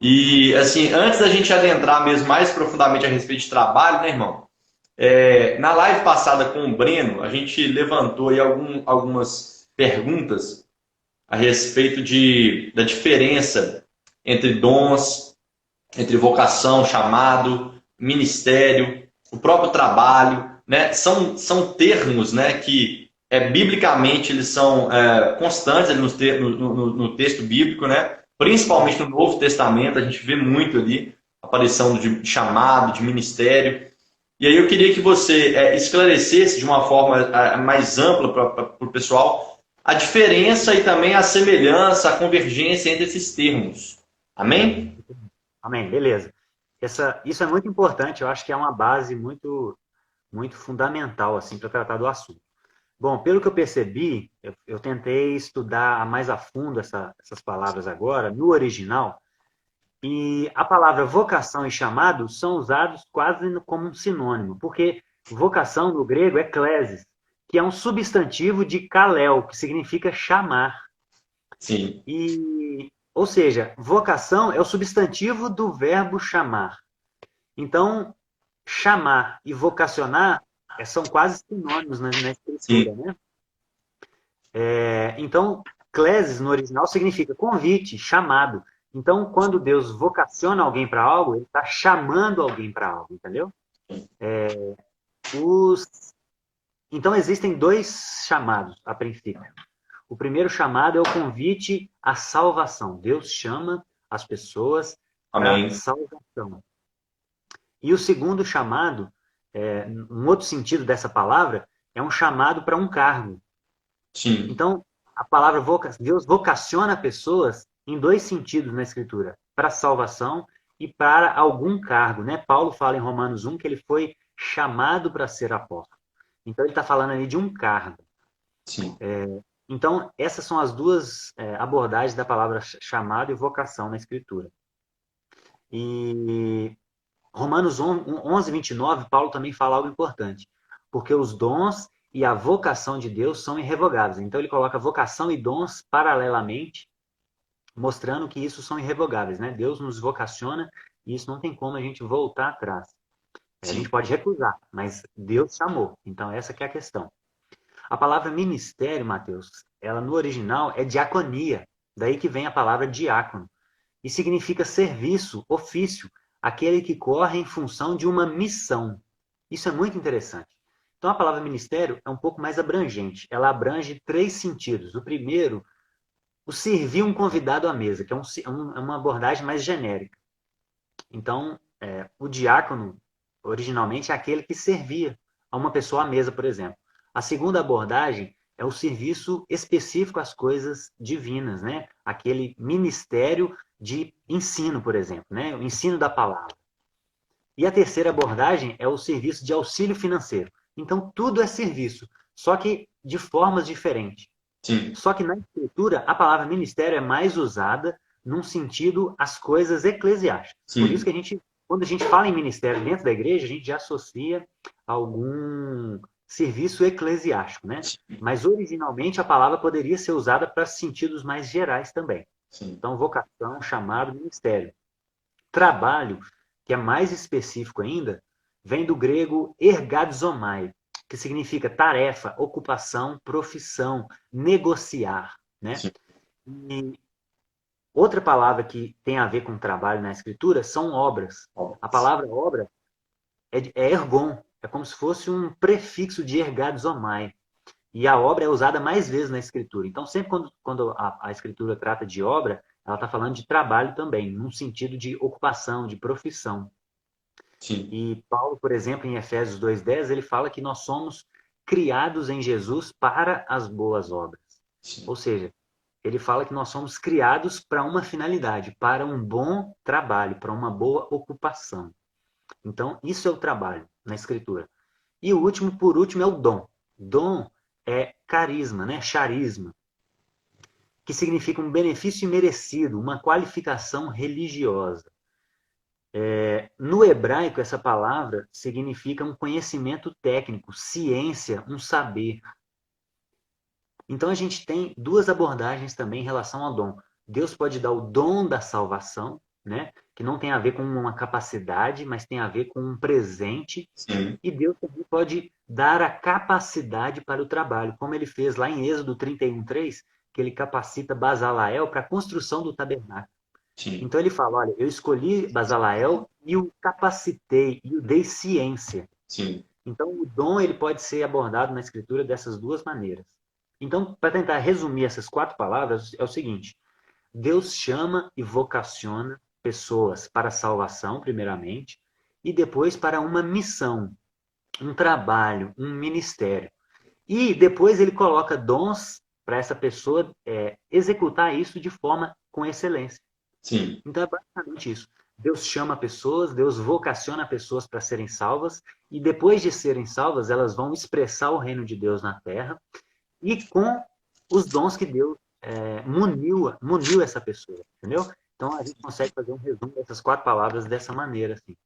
E, assim, antes da gente adentrar mesmo mais profundamente a respeito de trabalho, né, irmão? Na live passada com o Breno, a gente levantou aí algumas perguntas a respeito da diferença entre dons, entre vocação, chamado, ministério, o próprio trabalho, né? São termos, né, que biblicamente eles são constantes ali no texto bíblico, né? Principalmente no Novo Testamento, a gente vê muito ali a aparição de chamado, de ministério. E aí eu queria que você esclarecesse de uma forma mais ampla para o pessoal a diferença e também a semelhança, a convergência entre esses termos. Amém? Amém, beleza. Isso é muito importante, eu acho que é uma base muito fundamental assim para tratar do assunto. Bom, pelo que eu percebi, eu tentei estudar mais a fundo essas palavras agora, no original, e a palavra vocação e chamado são usados quase como um sinônimo, porque vocação no grego é klesis, que é um substantivo de kalel, que significa chamar. Sim. Ou seja, vocação é o substantivo do verbo chamar. Então, chamar e vocacionar são quase sinônimos na Sim. escritura, né? Então, klesis no original significa convite, chamado. Então, quando Deus vocaciona alguém para algo, ele está chamando alguém para algo, entendeu? Os... Então, existem dois chamados a princípio. O primeiro chamado é o convite à salvação. Deus chama as pessoas para Amém. salvação. E o segundo chamado, um outro sentido dessa palavra, é um chamado para um cargo. Sim. Então, a palavra Deus vocaciona pessoas em dois sentidos na Escritura: para salvação e para algum cargo, né? Paulo fala em Romanos 1 que ele foi chamado para ser apóstolo. Então, ele está falando ali de um cargo. Sim. Então, essas são as duas abordagens da palavra chamado e vocação na Escritura. E Romanos 11, 29, Paulo também fala algo importante. Porque os dons e a vocação de Deus são irrevogáveis. Então ele coloca vocação e dons paralelamente, mostrando que isso são irrevogáveis, né? Deus nos vocaciona e isso não tem como a gente voltar atrás. A gente Sim. pode recusar, mas Deus chamou. Então essa que é a questão. A palavra ministério, Mateus, ela no original é diaconia. Daí que vem a palavra diácono. E significa serviço, ofício, aquele que corre em função de uma missão. Isso é muito interessante. Então, a palavra ministério é um pouco mais abrangente. Ela abrange três sentidos. O primeiro, o servir um convidado à mesa, que é uma abordagem mais genérica. Então, o diácono, originalmente, é aquele que servia a uma pessoa à mesa, por exemplo. A segunda abordagem é o serviço específico às coisas divinas, né? Aquele ministério de ensino, por exemplo, né? O ensino da palavra. E a terceira abordagem é o serviço de auxílio financeiro. Então, tudo é serviço, só que de formas diferentes. Sim. Só que na escritura, a palavra ministério é mais usada num sentido as coisas eclesiásticas. Por isso Sim. que quando a gente fala em ministério dentro da igreja, a gente já associa algum serviço eclesiástico, né? Mas originalmente a palavra poderia ser usada para sentidos mais gerais também. Sim. Então, vocação, chamado, ministério. Trabalho, que é mais específico ainda, vem do grego ergadzomai, que significa tarefa, ocupação, profissão, negociar, né? Sim. E outra palavra que tem a ver com trabalho na escritura são obras. A palavra obra é ergon, é como se fosse um prefixo de ergadzomai. E a obra é usada mais vezes na escritura. Então, sempre quando a escritura trata de obra, ela está falando de trabalho também, num sentido de ocupação, de profissão. Sim. E Paulo, por exemplo, em Efésios 2:10, ele fala que nós somos criados em Jesus para as boas obras. Sim. Ou seja, ele fala que nós somos criados para uma finalidade, para um bom trabalho, para uma boa ocupação. Então, isso é o trabalho na escritura. E o último, por último, é o dom. Dom é carisma, né? Charisma, que significa um benefício merecido, uma qualificação religiosa. No hebraico, essa palavra significa um conhecimento técnico, ciência, um saber. Então a gente tem duas abordagens também em relação ao dom. Deus pode dar o dom da salvação né? Que não tem a ver com uma capacidade, mas tem a ver com um presente. Sim, E Deus também pode dar a capacidade para o trabalho, como ele fez lá em Êxodo 31:3, que ele capacita Bazalael para a construção do tabernáculo. sim, Então ele fala, olha, eu escolhi Bazalael e o capacitei, e o dei ciência. sim, Então o dom ele pode ser abordado na escritura dessas duas maneiras. Então, para tentar resumir essas 4 palavras, é o seguinte: Deus chama e vocaciona pessoas para a salvação, primeiramente, e depois para uma missão, um trabalho, um ministério. E depois ele coloca dons para essa pessoa executar isso de forma com excelência. sim. Então é basicamente isso. Deus chama pessoas, Deus vocaciona pessoas para serem salvas, e depois de serem salvas, elas vão expressar o reino de Deus na terra, e com os dons que Deus muniu essa pessoa, entendeu? Então a gente consegue fazer um resumo dessas 4 palavras dessa maneira, assim.